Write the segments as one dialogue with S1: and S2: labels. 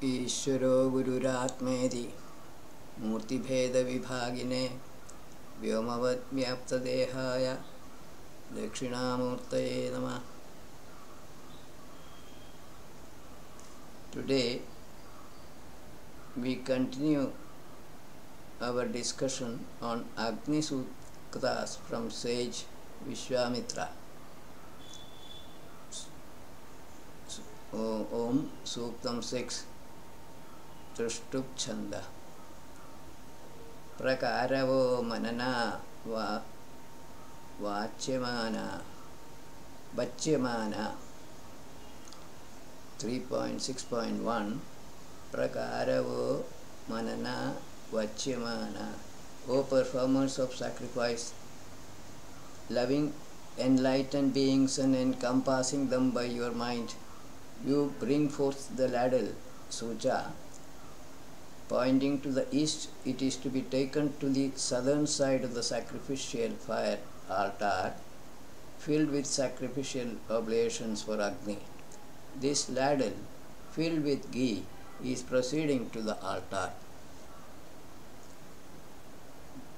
S1: ईश्वरो गुरुरात्मेति मूर्तिभेदविभागिने व्योमवद्व्याप्तदेहाय दक्षिणामूर्तये नमः. Today we continue our discussion on Agni Sutras from sage Vishwamitra. Om Suktam 6 Trishtup Chanda Prakaravo Manana Vachyamana Vachyamana 3.6.1 Prakaravo Manana Vachyamana. O performers of sacrifice, loving enlightened beings and encompassing them by your mind, you bring forth the ladle, Sucha. Pointing to the east, it is to be taken to the southern side of the sacrificial fire altar, filled with sacrificial oblations for Agni. This ladle, filled with ghee, is proceeding to the altar.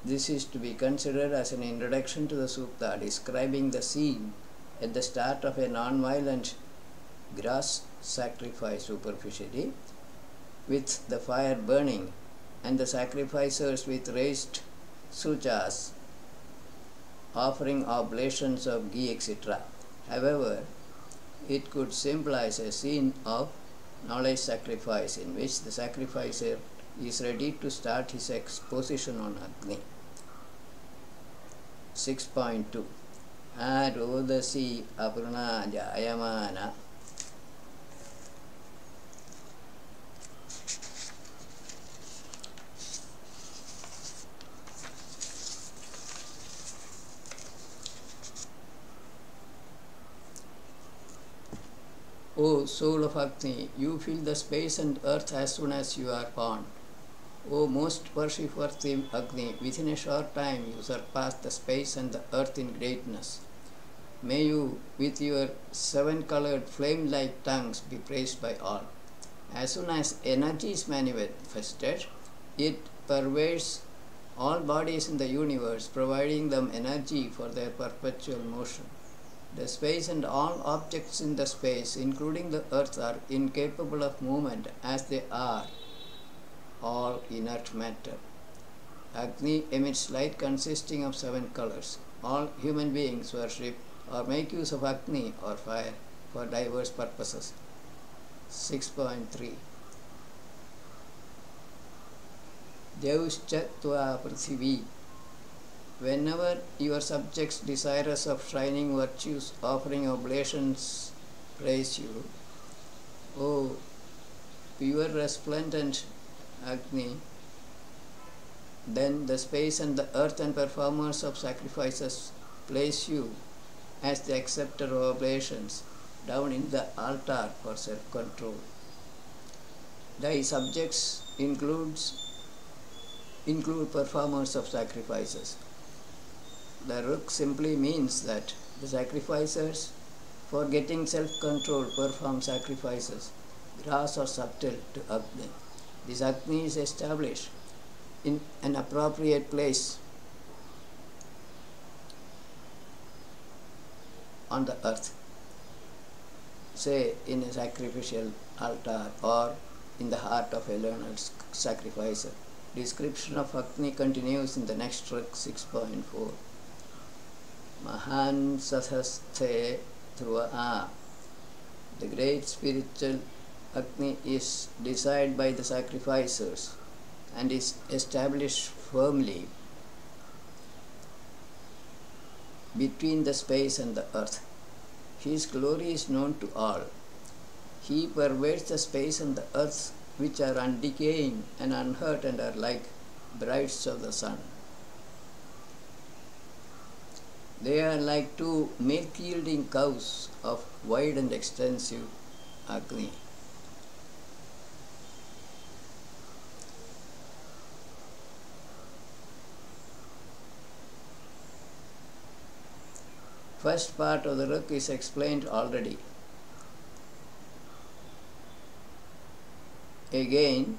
S1: This is to be considered as an introduction to the sukta, describing the scene at the start of a non-violent grass sacrifice superficially, with the fire burning and the sacrificers with raised suchas offering oblations of ghee, etc. However, it could symbolize a scene of knowledge sacrifice in which the sacrificer is ready to start his exposition on Agni. 6.2 Arodasi Apurna Jayamana. O soul of Agni, you fill the space and earth as soon as you are born. O most worshipworthy Agni, within a short time you surpass the space and the earth in greatness. May you, with your 7-colored flame-like tongues, be praised by all. As soon as energy is manifested, it pervades all bodies in the universe, providing them energy for their perpetual motion. The space and all objects in the space, including the earth, are incapable of movement as they are all inert matter. Agni emits light consisting of 7 colors. All human beings worship or make use of Agni or fire for diverse purposes. 6.3 Deuscha Tva Prithivi. Whenever your subjects desirous of shining virtues offering oblations praise you, O pure resplendent Agni, then the space and the earth and performers of sacrifices place you as the acceptor of oblations down in the altar for self-control. Thy subjects include performers of sacrifices. The Ruk simply means that the sacrificers, forgetting self-control, perform sacrifices, gross or subtle, to Agni. This Agni is established in an appropriate place on the earth, say in a sacrificial altar or in the heart of a learned sacrificer. Description of Agni continues in the next Ruk 6.4. Mahan Sathasthe Dhruva. The great spiritual Agni is desired by the sacrificers and is established firmly between the space and the earth. His glory is known to all. He pervades the space and the earth, which are undecaying and unhurt and are like brides of the sun. They are like 2 milk-yielding cows of wide and extensive Agni. First part of the Ruk is explained already. Again,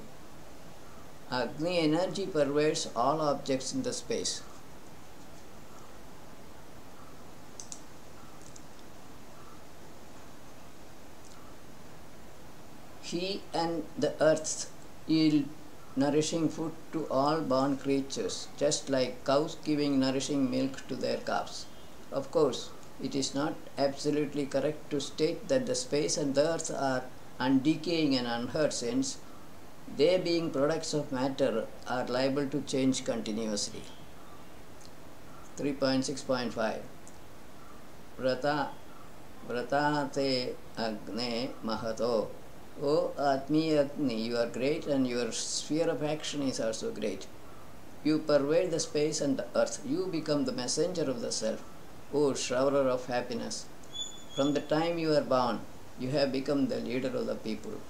S1: Agni energy pervades all objects in the space. He and the earth yield nourishing food to all born creatures, just like cows giving nourishing milk to their calves. Of course, it is not absolutely correct to state that the space and the earth are undecaying and unhurt, since they, being products of matter, are liable to change continuously. 3.6.5 Vrata te agne mahato. O Atmiya Agni, you are great and your sphere of action is also great. You pervade the space and the earth. You become the messenger of the self. O Shrouder of happiness. From the time you are born, you have become the leader of the people.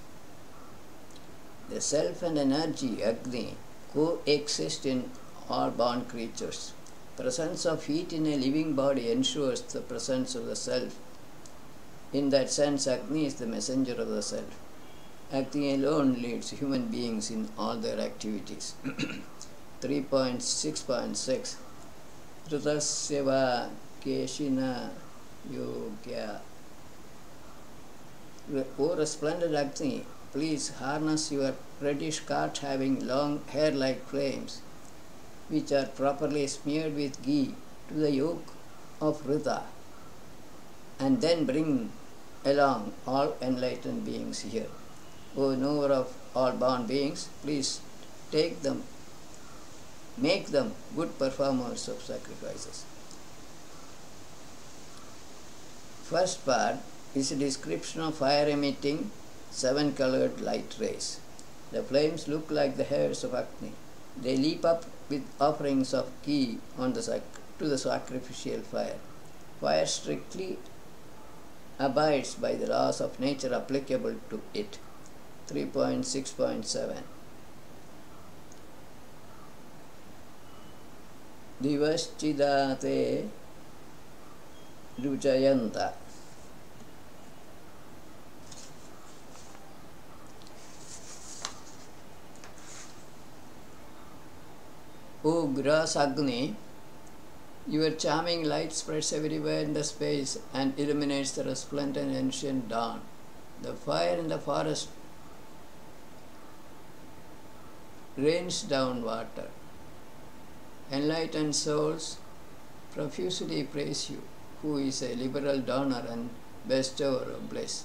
S1: The self and energy, Agni, coexist in all born creatures. Presence of heat in a living body ensures the presence of the self. In that sense, Agni is the messenger of the self. Agni alone leads human beings in all their activities. 3.6.6 Dhritasya Keshina Yogya. O resplendent Agni, please harness your reddish cart having long hair like flames, which are properly smeared with ghee, to the yoke of Rita, and then bring along all enlightened beings here. O knower of all born beings, please make them good performers of sacrifices. First part is a description of fire emitting 7-colored light rays. The flames look like the hairs of Agni. They leap up with offerings of ghee to the sacrificial fire. Fire strictly abides by the laws of nature applicable to it. 3.6.7 Divaschidate Rujayanta. O grass Agni, your charming light spreads everywhere in the space and illuminates the resplendent ancient dawn. The fire in the forest rains down water. Enlightened souls profusely praise you, who is a liberal donor and bestower of bliss.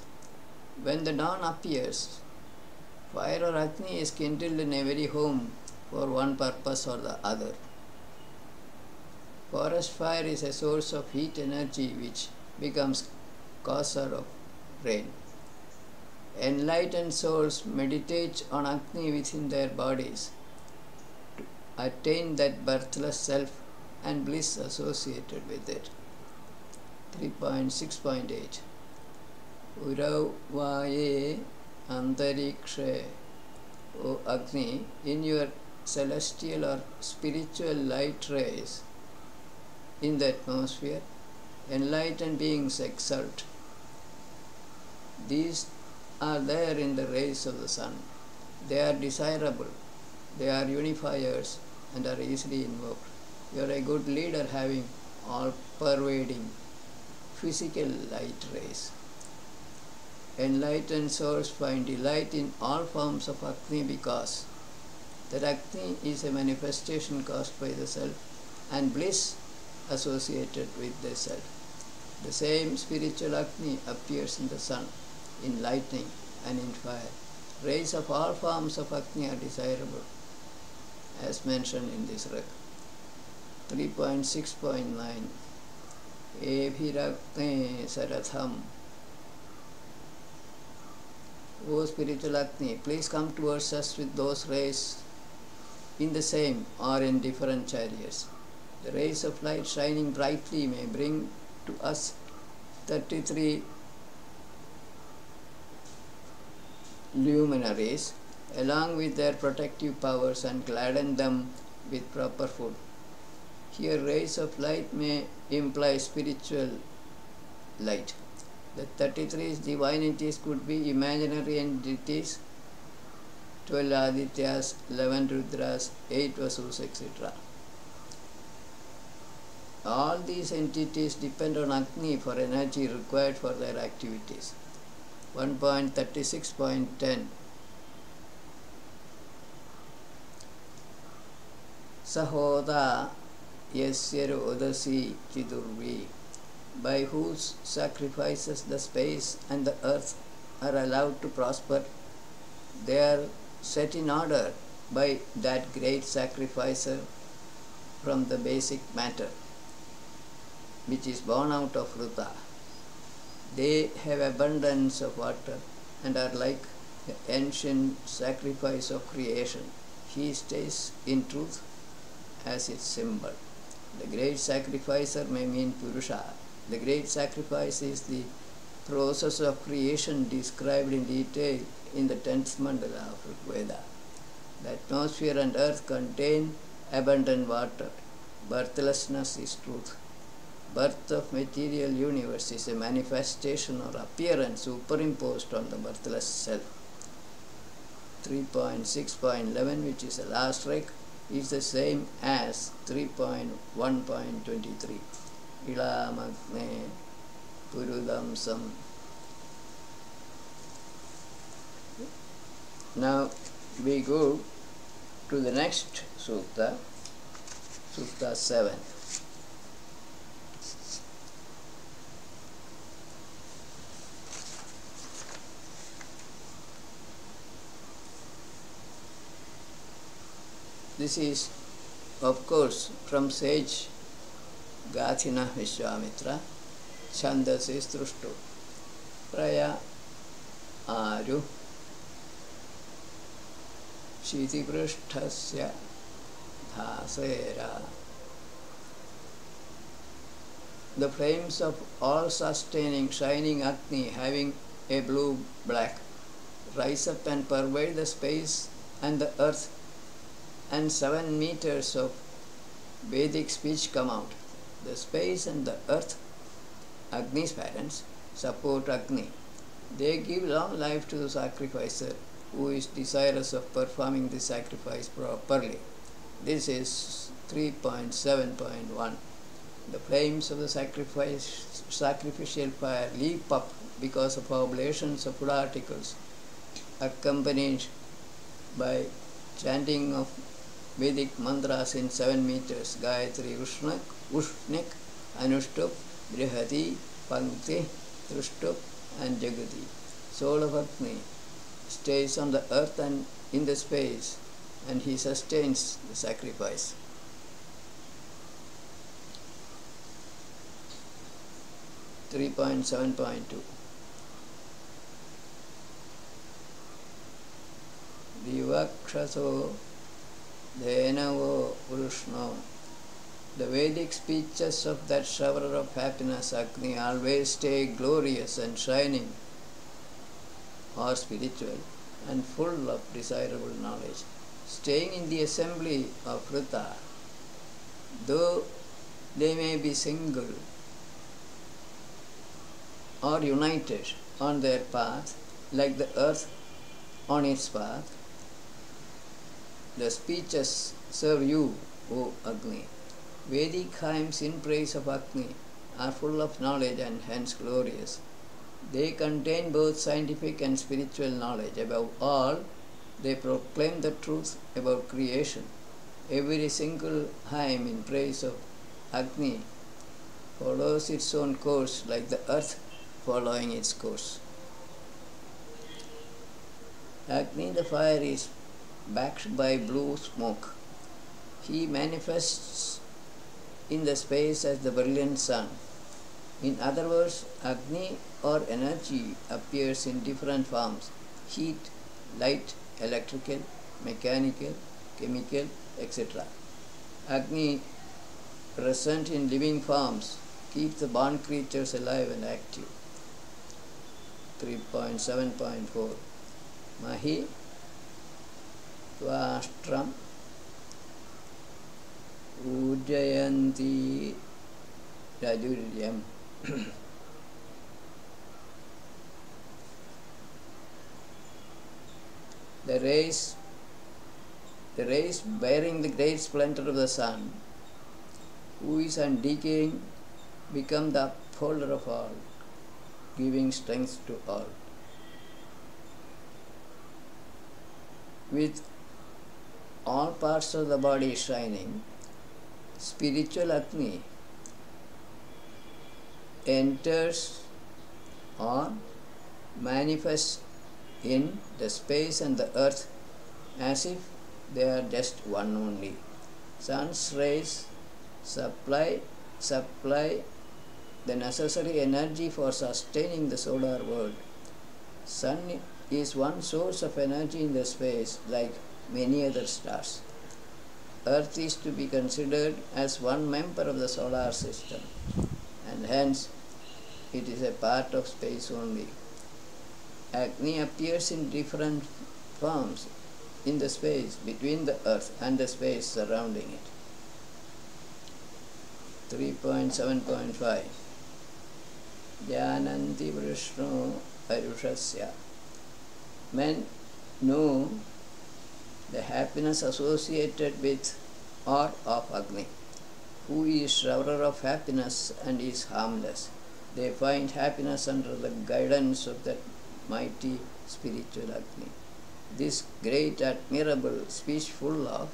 S1: When the dawn appears, fire or Agni is kindled in every home for one purpose or the other. Forest fire is a source of heat energy which becomes causer of rain. Enlightened souls meditate on Agni within their bodies to attain that birthless self and bliss associated with it. 3.6.8 Urav Vaye Antarikshe. O Agni, in your celestial or spiritual light rays in the atmosphere, enlightened beings exult. These are there in the rays of the sun. They are desirable, they are unifiers and are easily invoked. You are a good leader having all-pervading physical light rays. Enlightened souls find delight in all forms of Agni because that Agni is a manifestation caused by the self and bliss associated with the self. The same spiritual Agni appears in the sun, in lightning and in fire. Rays of all forms of Agni are desirable, as mentioned in this rek. 3.6.9 Ebhirakne Saratham. O spiritual Agni, please come towards us with those rays in the same or in different chariots. The rays of light shining brightly may bring to us 33 luminaries along with their protective powers and gladden them with proper food. Here rays of light may imply spiritual light. The 33 divinities could be imaginary entities 12 Adityas, 11 Rudras, 8 Vasus, etc. All these entities depend on Agni for energy required for their activities. 1.36.10 Sahoda Yasya Odasi Chidurvi, by whose sacrifices the space and the earth are allowed to prosper. They are set in order by that great sacrificer from the basic matter, which is born out of Ruta. They have abundance of water and are like the ancient sacrifice of creation. He stays in truth as its symbol. The great sacrificer may mean Purusha. The great sacrifice is the process of creation described in detail in the 10th mandala of Rigveda. The atmosphere and earth contain abundant water. Birthlessness is truth. Birth of material universe is a manifestation or appearance superimposed on the birthless self. 3.6.11, which is the last rec, is the same as 3.1.23. Ilamagne Purudamsam. Now we go to the next sutta, Sutta 7. This is, of course, from sage Gathina Vishwamitra, Chandasi Strushtu, Praya Aru Shitiprishthasya Dhasera. The flames of all-sustaining, shining Agni, having a blue-black, rise up and pervade the space and the earth, and 7 meters of Vedic speech come out. The space and the earth, Agni's parents, support Agni. They give long life to the sacrificer who is desirous of performing the sacrifice properly. This is 3.7.1. The flames of the sacrificial fire leap up because of oblations of food articles, accompanied by chanting of Vedic mantras in 7 meters: Gayatri, Ushnik, Anushtup, Brihati, Pankti, Trushtup, and Jagati. Soul of Agni stays on the earth and in the space, and he sustains the sacrifice. (3.7.2) Divakshaso Dhenavo Purushno. The Vedic speeches of that shower of happiness, Agni, always stay glorious and shining, or spiritual, and full of desirable knowledge. Staying in the assembly of Ruta, though they may be single or united on their path, like the earth on its path, the speeches serve you, O Agni. Vedic hymns in praise of Agni are full of knowledge and hence glorious. They contain both scientific and spiritual knowledge. Above all, they proclaim the truth about creation. Every single hymn in praise of Agni follows its own course, like the earth following its course. Agni, the fire, is backed by blue smoke. He manifests in the space as the brilliant sun. In other words, Agni or energy appears in different forms: heat, light, electrical, mechanical, chemical, etc. Agni, present in living forms, keeps the born creatures alive and active. 3.7.4 Mahi Tvastram Ujayanti Rajuryam. The rays, bearing the great splendor of the sun, who is undecaying, become the upholder of all, giving strength to all. With all parts of the body shining, spiritual Agni enters or manifests in the space and the earth as if they are just one only. Sun's rays supply the necessary energy for sustaining the solar world. Sun is one source of energy in the space like many other stars. Earth is to be considered as one member of the solar system, and hence it is a part of space only. Agni appears in different forms in the space between the earth and the space surrounding it. 3.7.5 Jananti Vrishno Arushasya. Men know the happiness associated with or of Agni, who is shower of happiness and is harmless. They find happiness under the guidance of that mighty spiritual Agni. This great, admirable speech full of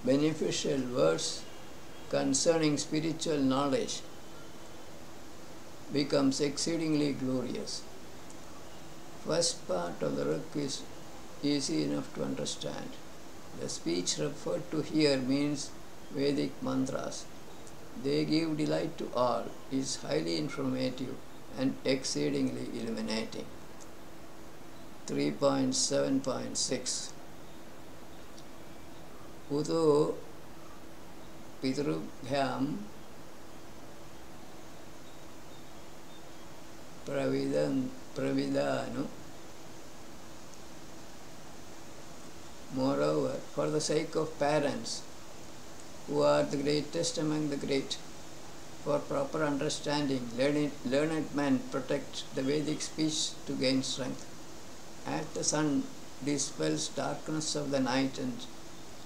S1: beneficial words concerning spiritual knowledge becomes exceedingly glorious. First part of the Rig is easy enough to understand. The speech referred to here means Vedic mantras. They give delight to all, is highly informative and exceedingly illuminating. 3.7.6 Udo Pitrubhyam Pravidanu. Moreover, for the sake of parents, who are the greatest among the great, for proper understanding, learned men protect the Vedic speech to gain strength. As the sun dispels darkness of the night and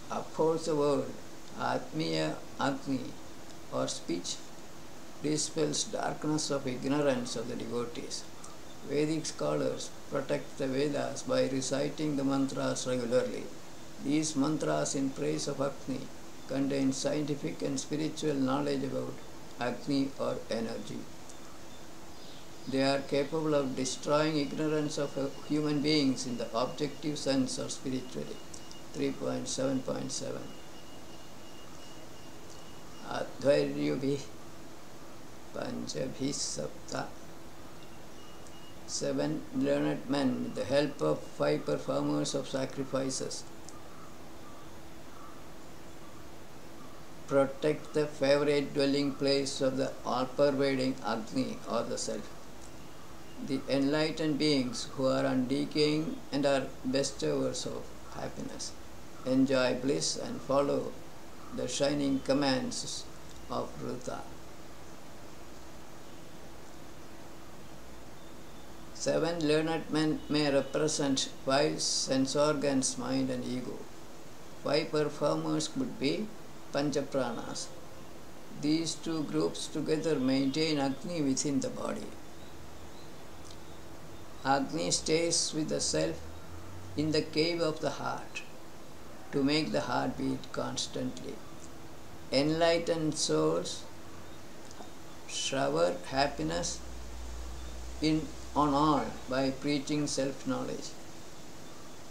S1: upholds the world, Atmiya Agni, or speech, dispels darkness of ignorance of the devotees. Vedic scholars protect the Vedas by reciting the mantras regularly. These mantras in praise of Agni contain scientific and spiritual knowledge about Agni or energy. They are capable of destroying ignorance of human beings in the objective sense or spiritually. 3.7.7 Adhairyubhi Panchabhi Sapta. 7 learned men, with the help of 5 performers of sacrifices, protect the favorite dwelling place of the all-pervading Agni or the Self. The enlightened beings who are undecaying and are bestowers of happiness enjoy bliss and follow the shining commands of Ruta. 7 learned men may represent 5 sense organs, mind and ego. 5 performers could be Panchapranas. These 2 groups together maintain Agni within the body. Agni stays with the self in the cave of the heart to make the heart beat constantly. Enlightened souls shower happiness on all by preaching self-knowledge.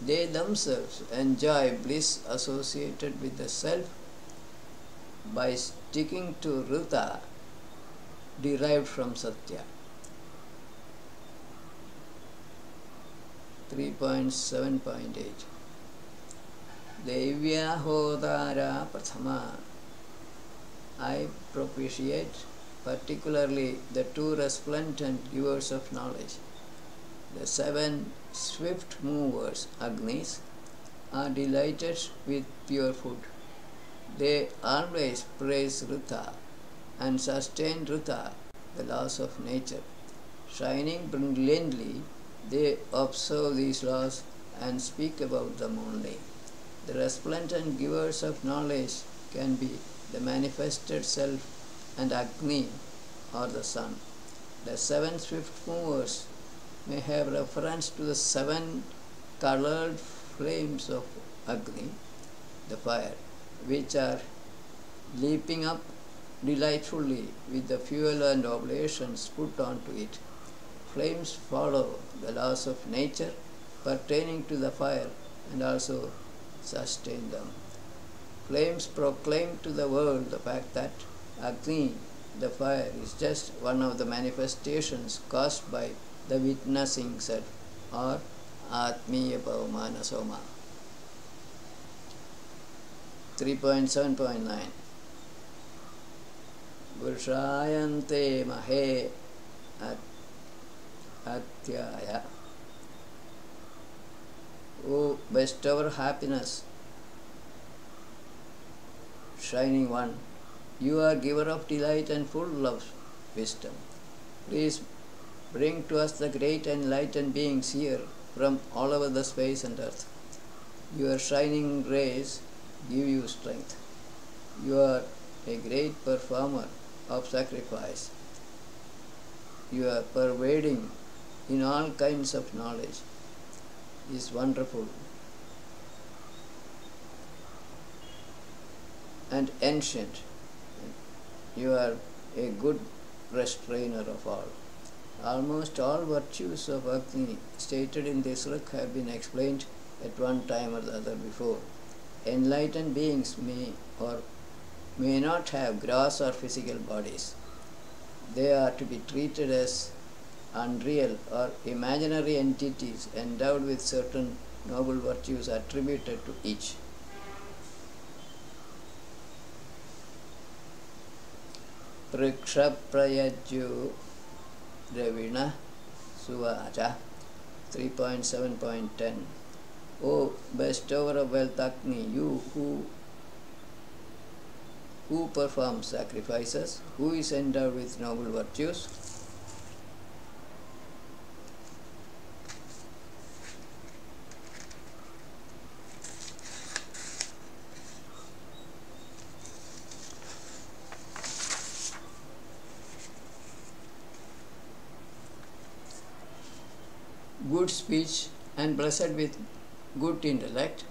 S1: They themselves enjoy bliss associated with the self by sticking to Ruta derived from Satya. 3.7.8 Devya Hodara Prathama. I propitiate particularly the 2 resplendent givers of knowledge. The 7 swift movers, Agnis, are delighted with pure food. They always praise Ruta and sustain Ruta, the laws of nature. Shining brilliantly They observe these laws and speak about them only. The resplendent givers of knowledge can be the manifested self and Agni or the sun. The seven swift movers may have reference to the seven colored flames of Agni, the fire, which are leaping up delightfully with the fuel and oblations put onto it. Flames follow the laws of nature pertaining to the fire and also sustain them. Flames proclaim to the world the fact that Agni, the fire, is just one of the manifestations caused by the witnessing self or Atmiya Pavamana Soma. 3.7.9 Vrushayante Mahe Atyaya. O bestower happiness, shining one, you are giver of delight and full of wisdom. Please bring to us the great enlightened beings here from all over the space and earth. Your shining rays give you strength. You are a great performer of sacrifice. You are pervading in all kinds of knowledge. Is wonderful and ancient. You are a good restrainer of all. Almost all virtues of Agni stated in this book have been explained at one time or the other before. Enlightened beings may or may not have gross or physical bodies. They are to be treated as unreal or imaginary entities endowed with certain noble virtues attributed to each. Prikshaprayajyu Ravina Suvacha 3.7.10 O bestower of wealth Agni, you who performs sacrifices, who is endowed with noble virtues, good speech and blessed with good intellect,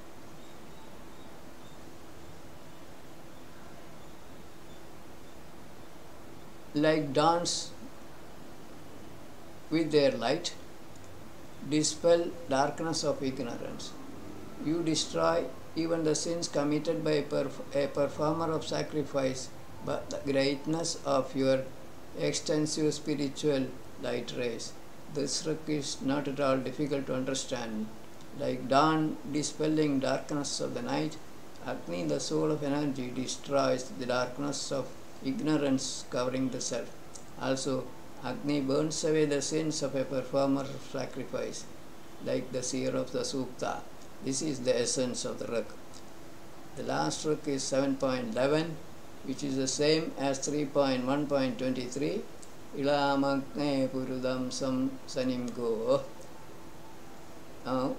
S1: like dawns with their light, dispel darkness of ignorance. You destroy even the sins committed by a performer of sacrifice by the greatness of your extensive spiritual light rays. This book is not at all difficult to understand. Like dawn dispelling darkness of the night, Agni, the soul of energy, destroys the darkness of ignorance covering the self. Also, Agni burns away the sins of a performer of sacrifice, like the seer of the Sukta. This is the essence of the Rak. The last Rak is 7.11, which is the same as 3.1.23. Ilamagne Purudam Sam Sanim Go. Now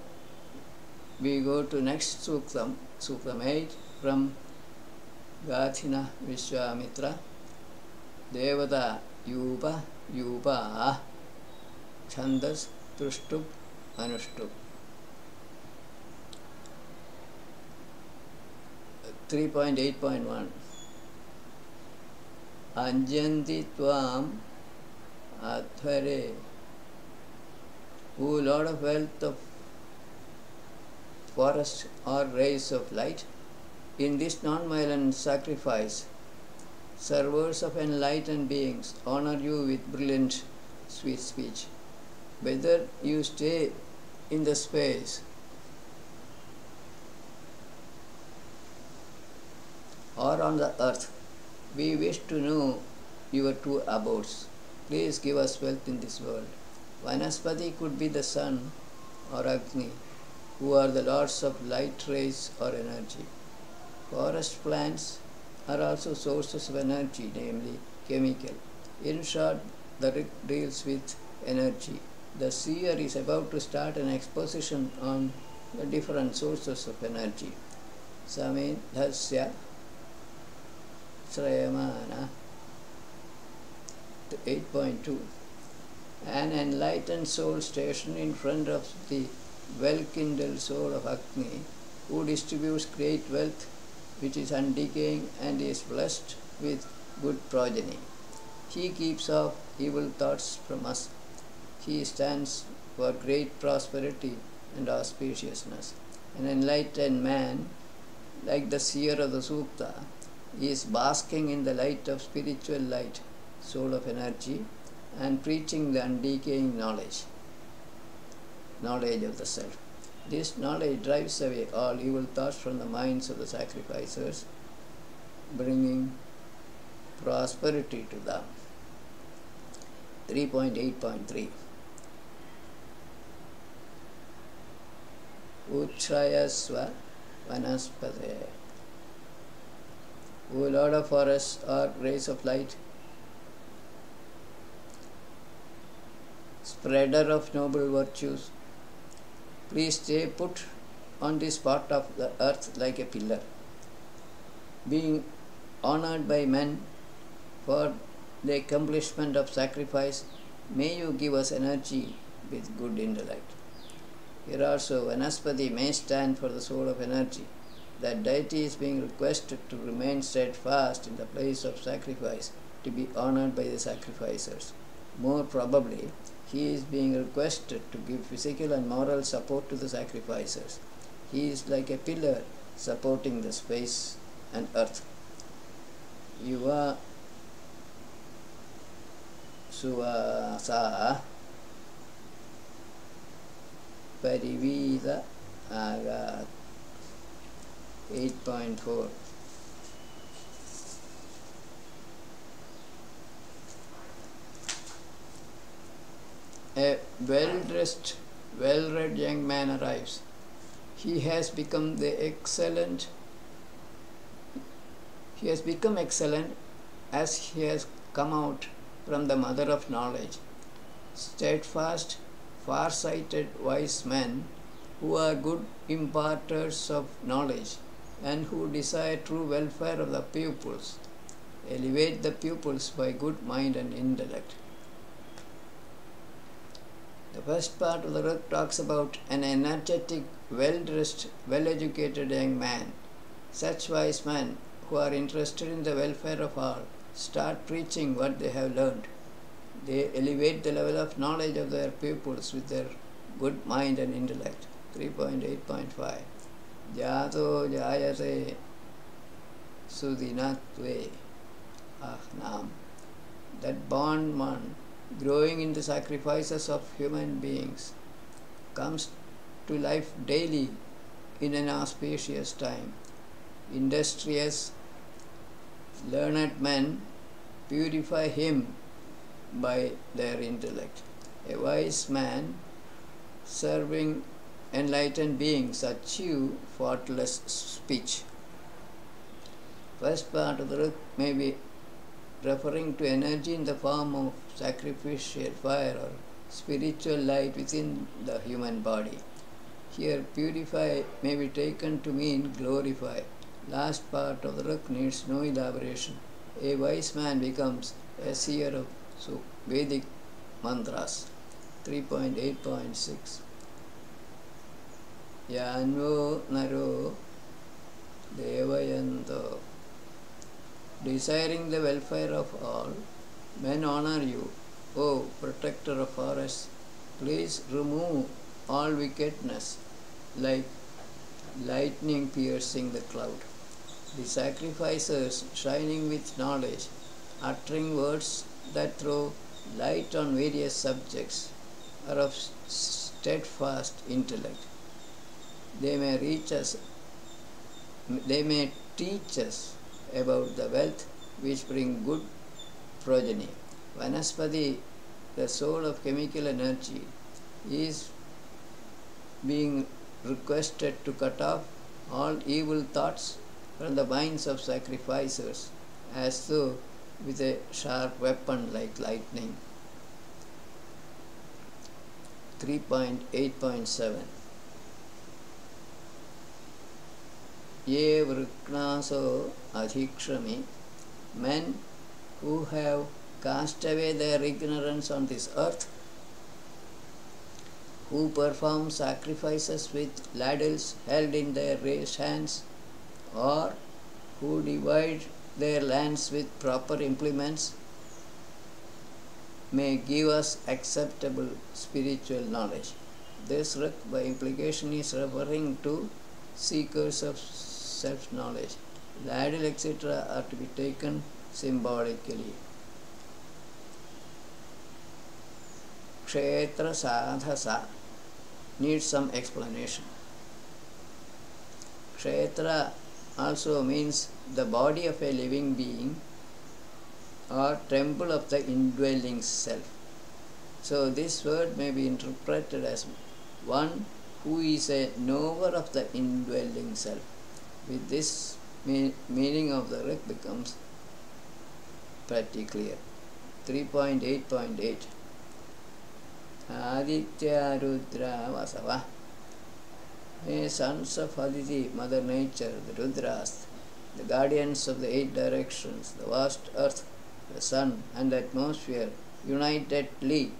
S1: we go to next Suktam, Suktam 8 from Gathina Vishwamitra. Devata Yupa Yupa Chandas Trushtup Anushtup. 3.8.1 Anjanti Tvam Adhare. O Lord of wealth of forest or rays of light, in this non-violent sacrifice, servers of enlightened beings honor you with brilliant sweet speech. Whether you stay in the space or on the earth, we wish to know your two abodes. Please give us wealth in this world. Vanaspati could be the sun or Agni, who are the lords of light rays or energy. Forest plants are also sources of energy, namely chemical. In short, the Rig deals with energy, The seer is about to start an exposition on the different sources of energy. Samedhasya Shrayamana 8.2. An enlightened soul stationed in front of the well-kindled soul of Agni, who distributes great wealth which is undecaying and is blessed with good progeny. He keeps off evil thoughts from us. He stands for great prosperity and auspiciousness. An enlightened man, like the seer of the Sukta, is basking in the light of spiritual light, soul of energy, and preaching the undecaying knowledge of the self. This knowledge drives away all evil thoughts from the minds of the sacrificers, bringing prosperity to them. 3.8.3. Uchrayasva Vanaspate. O Lord of forests, or rays of light, spreader of noble virtues, please stay put on this part of the earth like a pillar. Being honored by men for the accomplishment of sacrifice, may you give us energy with good intellect. Here also Vanaspati may stand for the soul of energy. That deity is being requested to remain steadfast in the place of sacrifice, to be honored by the sacrificers. More probably, he is being requested to give physical and moral support to the sacrificers. He is like a pillar supporting the space and earth. Yuva Suvasa Parivida Agat 8.4. A well-dressed, well-read young man arrives. He has become excellent as he has come out from the mother of knowledge. Steadfast, far-sighted, wise men who are good imparters of knowledge and who desire true welfare of the pupils, elevate the pupils by good mind and intellect. The first part of the work talks about an energetic, well-dressed, well-educated young man. Such wise men who are interested in the welfare of all start preaching what they have learned. They elevate the level of knowledge of their pupils with their good mind and intellect. 3.8.5. Jato jayate sudinatve ahnam. That born one, growing in the sacrifices of human beings, comes to life daily in an auspicious time. Industrious, learned men purify him by their intellect. A wise man serving enlightened beings achieve faultless speech. First part of the book may be referring to energy in the form of sacrificial fire or spiritual light within the human body. Here, purify may be taken to mean glorify. Last part of the book needs no elaboration. A wise man becomes a seer of Vedic mantras. 3.8.6. Yanvo naro devayanto. Desiring the welfare of all, men honor you, O protector of forests. Please remove all wickedness like lightning piercing the cloud. The sacrificers, shining with knowledge, uttering words that throw light on various subjects, are of steadfast intellect. They may teach us about the wealth which bring good progeny. Vanaspati, the soul of chemical energy, is being requested to cut off all evil thoughts from the minds of sacrificers, as though with a sharp weapon like lightning. 3.8.7 Ye vriknaso adhikshami, men who have cast away their ignorance on this earth, who perform sacrifices with ladles held in their raised hands, or who divide their lands with proper implements, may give us acceptable spiritual knowledge. This rik by implication is referring to seekers of self-knowledge. Ladle, etc. are to be taken symbolically. Kshetra sadhasa needs some explanation. Kshetra also means the body of a living being or temple of the indwelling self. So this word may be interpreted as one who is a knower of the indwelling self. With this, meaning of the rik becomes pretty clear. 3.8.8 Aditya Rudra Vasava. May sons of Aditi, Mother Nature, the Rudras, the guardians of the 8 directions, the vast earth, the sun and the atmosphere unitedly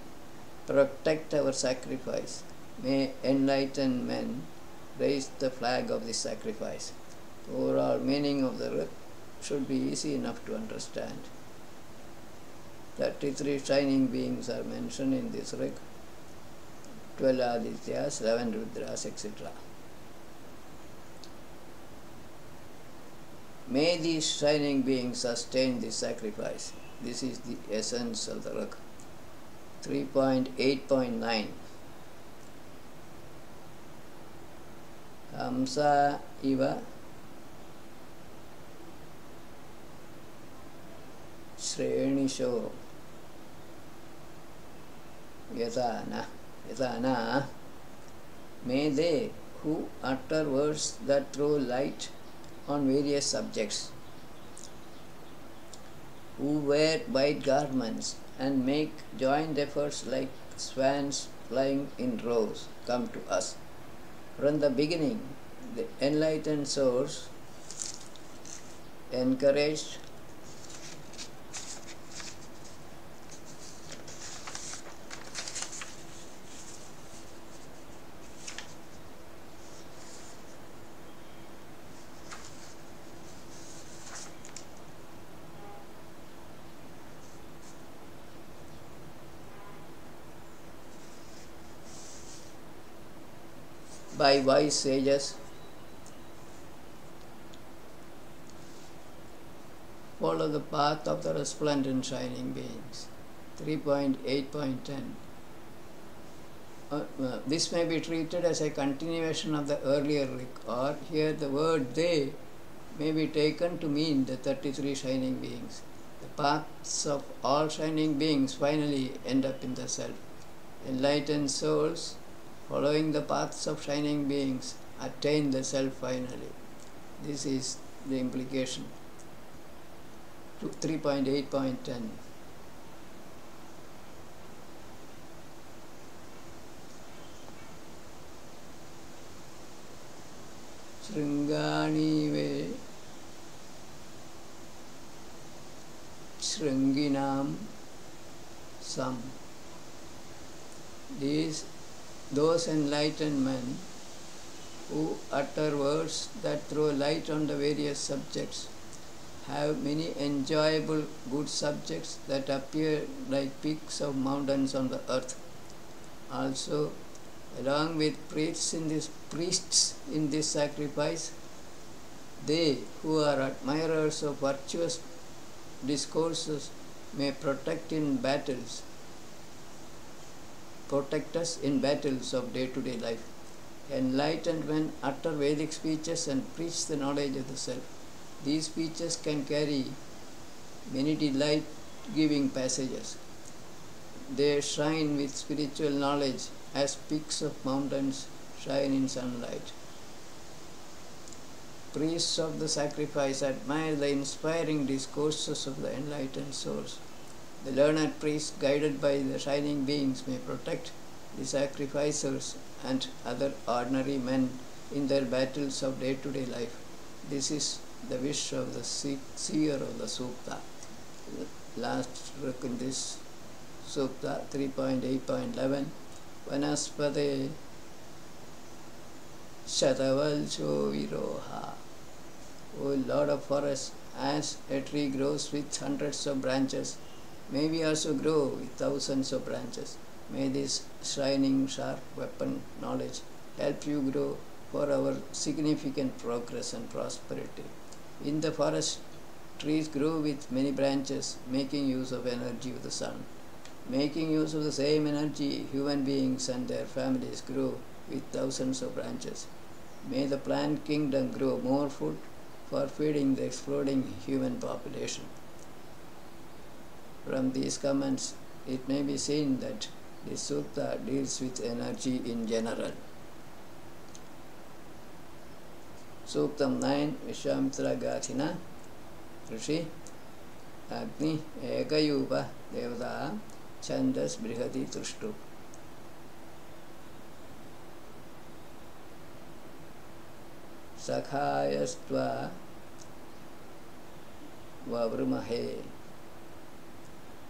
S1: protect our sacrifice. May enlightened men raise the flag of this sacrifice. The overall meaning of the rik should be easy enough to understand. 33 shining beings are mentioned in this rik, 12 Adityas, 11 Rudras, etc. May these shining beings sustain this sacrifice. This is the essence of the rik. 3.8.9 Hamsa iva Shrenisho Yatana. May they who utter words that throw light on various subjects, who wear white garments and make joint efforts like swans flying in rows, come to us. From the beginning, the enlightened souls encouraged by wise sages, follow the path of the resplendent shining beings. 3.8.10 This may be treated as a continuation of the earlier rik, or here the word they may be taken to mean the 33 shining beings. The paths of all shining beings finally end up in the self. Enlightened souls following the paths of shining beings attain the self finally. This is the implication. 3.8.10 Sringani ve Sringinam sam. Those enlightened men who utter words that throw light on the various subjects have many enjoyable good subjects that appear like peaks of mountains on the earth. Also, along with priests in this sacrifice, they who are admirers of virtuous discourses may protect us in battles of day-to-day life. Enlightened men utter Vedic speeches and preach the knowledge of the self. These speeches can carry many delight-giving passages. They shine with spiritual knowledge as peaks of mountains shine in sunlight. Priests of the sacrifice admire the inspiring discourses of the enlightened souls. The learned priests, guided by the shining beings, may protect the sacrificers and other ordinary men in their battles of day-to-day life. This is the wish of the seer of the Sukta. Last look in this Sukta 3.8.11. Vanaspade Shatavalcho Viroha. O Lord of forests, as a tree grows with hundreds of branches, may we also grow with thousands of branches. May this shining, sharp weapon, knowledge, help you grow for our significant progress and prosperity. In the forest, trees grow with many branches, making use of energy of the sun. Making use of the same energy, human beings and their families grow with thousands of branches. May the plant kingdom grow more food for feeding the exploding human population. From these comments, it may be seen that this sutta deals with energy in general. Suktam 9, Vishwamitra Gathina, Rishi, Agni, Ekayupa, Devata, Chandas, Brihati, Tushtu. Sakhayastva Vavrumahe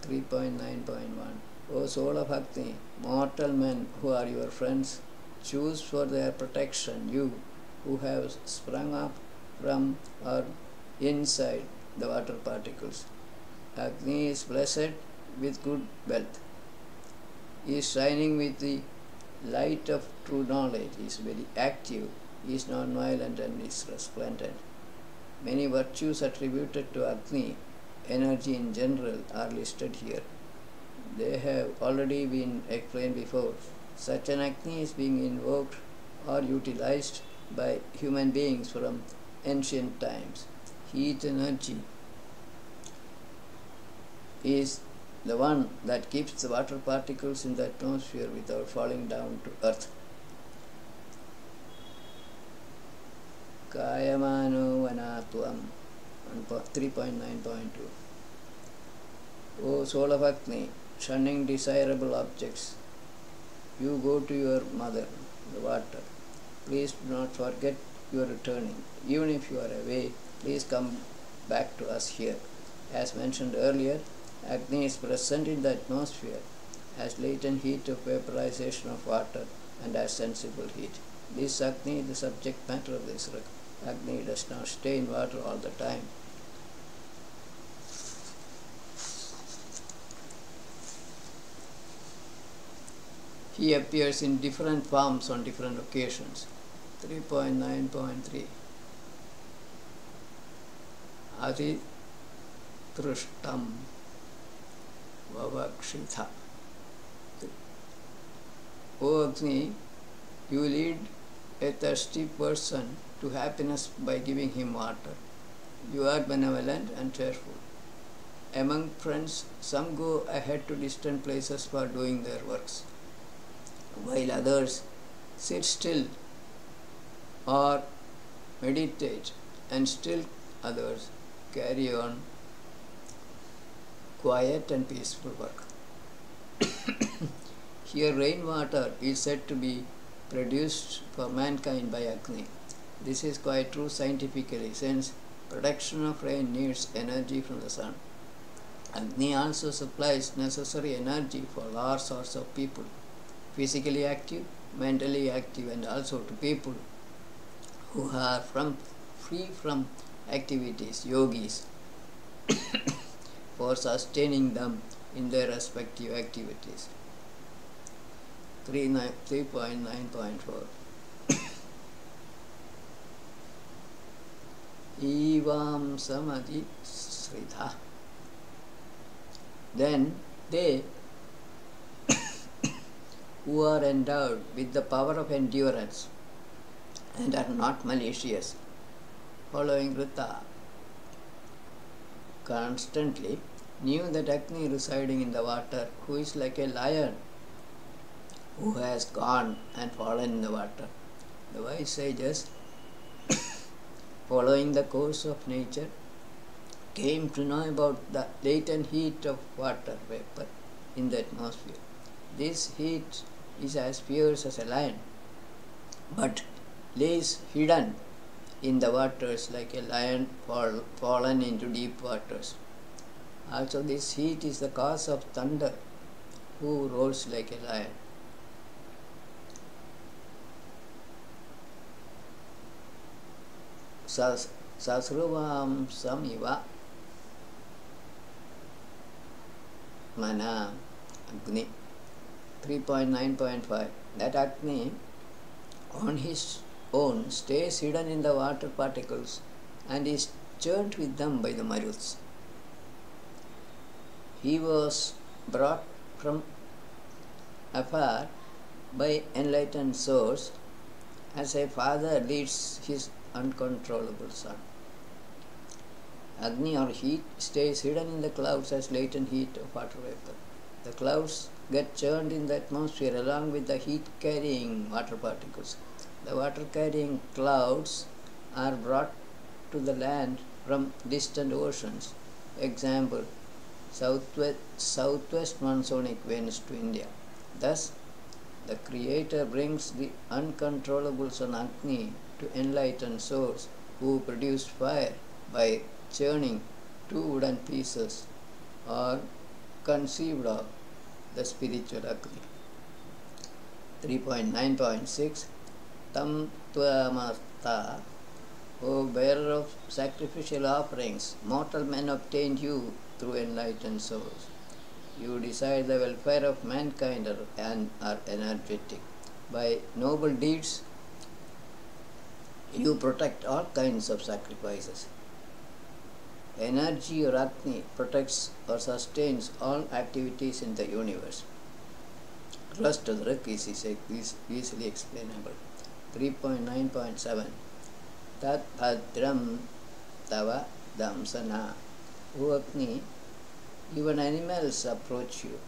S1: 3.9.1. O soul of Agni, mortal men who are your friends, choose for their protection you who have sprung up from or inside the water particles. Agni is blessed with good wealth. He is shining with the light of true knowledge. He is very active. He is non-violent and is resplendent. Many virtues attributed to Agni, energy in general, are listed here. They have already been explained before. Such an Agni is being invoked or utilized by human beings from ancient times. Heat energy is the one that keeps the water particles in the atmosphere without falling down to earth. Kayamano Vanatvam 3.9.2. O soul of Agni, shunning desirable objects, you go to your mother, the water. Please do not forget you are returning. Even if you are away, please come back to us here. As mentioned earlier, Agni is present in the atmosphere as latent heat of vaporization of water and as sensible heat. This Agni is the subject matter of this rag. Agni does not stay in water all the time. He appears in different forms on different occasions. 3.9.3. Adi Trushtam Vavakshitha. O Agni, you lead a thirsty person to happiness by giving him water. You are benevolent and cheerful. Among friends, some go ahead to distant places for doing their works, while others sit still or meditate, and still others carry on quiet and peaceful work. Here rainwater is said to be produced for mankind by Agni. This is quite true scientifically, since production of rain needs energy from the sun. Agni also supplies necessary energy for large sorts of people, physically active, mentally active, and also to people who are free from activities, yogis, for sustaining them in their respective activities. 3.9.4. Evam Samadhi Sridha. Then they who are endowed with the power of endurance and are not malicious, following Rita, constantly knew that Agni residing in the water, who is like a lion who has gone and fallen in the water. The wise sages, following the course of nature, came to know about the latent heat of water vapor in the atmosphere. This heat is as fierce as a lion, but lays hidden in the waters like a lion fallen into deep waters. Also, this heat is the cause of thunder, who roars like a lion. Sasruvam samiva mana Agni. 3.9.5. That Agni on his own stays hidden in the water particles and is churned with them by the Maruts. He was brought from afar by enlightened source as a father leads his uncontrollable son. Agni or heat stays hidden in the clouds as latent heat of water vapor. The clouds get churned in the atmosphere along with the heat carrying water particles. The water carrying clouds are brought to the land from distant oceans. Example, southwest monsonic winds to India. Thus, the Creator brings the uncontrollable son Agni to enlightened source, who produced fire by churning two wooden pieces, or conceived of the spiritual Agni. 3.9.6. Tam Tvamasta, O bearer of sacrificial offerings, mortal men obtained you through enlightened souls. You desire the welfare of mankind and are energetic. By noble deeds, you protect all kinds of sacrifices. Energy or Agni protects or sustains all activities in the universe. Rest of the Rik is easily explainable. 3.9.7. Tat Bhadram Tava Damsana. O Agni, even animals approach you,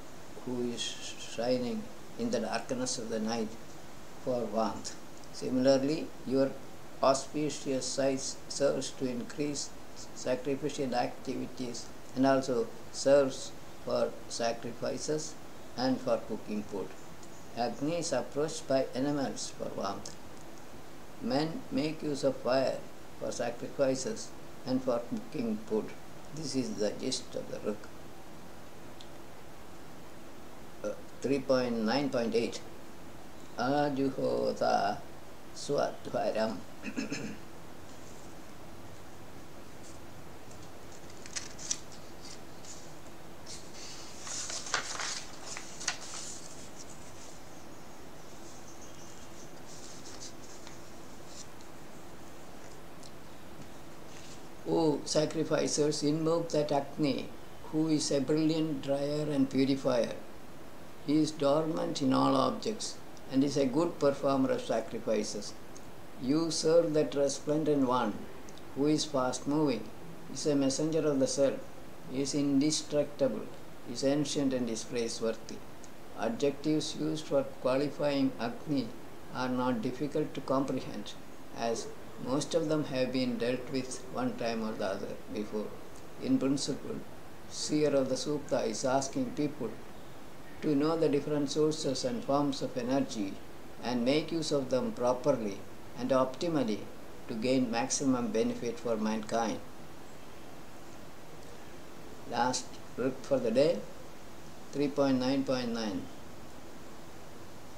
S1: who is shining in the darkness of the night for warmth. Similarly, your auspicious size serves to increase sacrificial activities and also serves for sacrifices and for cooking food. Agni is approached by animals for warmth. Men make use of fire for sacrifices and for cooking food. This is the gist of the Rik. 3.9.8. Ajuhota Swadvaram. O sacrificers, invoke that Agni, who is a brilliant dryer and purifier. He is dormant in all objects and is a good performer of sacrifices. You serve that resplendent one, who is fast moving, is a messenger of the self, is indestructible, is ancient and is praiseworthy. Adjectives used for qualifying Agni are not difficult to comprehend, as most of them have been dealt with one time or the other before. In principle, seer of the Sukta is asking people to know the different sources and forms of energy and make use of them properly and optimally to gain maximum benefit for mankind. Last Rik for the day, 3.9.9.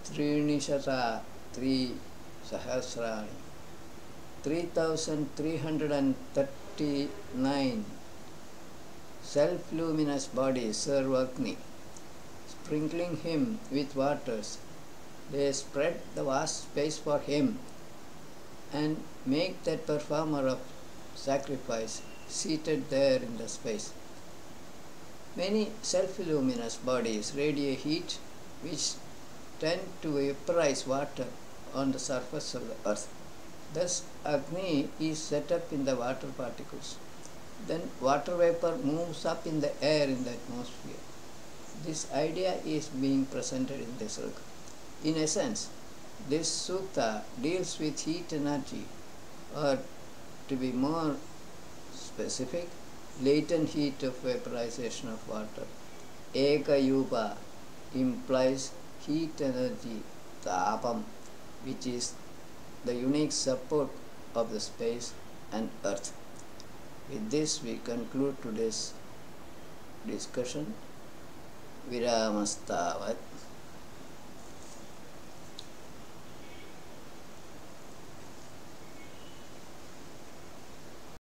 S1: Trinishata 3 Sahasrani. 3,339 self-luminous bodies serve Agni. Sprinkling him with waters, they spread the vast space for him and make that performer of sacrifice seated there in the space. Many self-luminous bodies radiate heat which tend to vaporize water on the surface of the earth. Thus, Agni is set up in the water particles. Then water vapor moves up in the air in the atmosphere. This idea is being presented in this Rik. In essence, this sukta deals with heat energy, or to be more specific, latent heat of vaporization of water. Eka Yupa implies heat energy, Tapam, which is the unique support of the space and earth. With this, we conclude today's discussion. Viramastavat.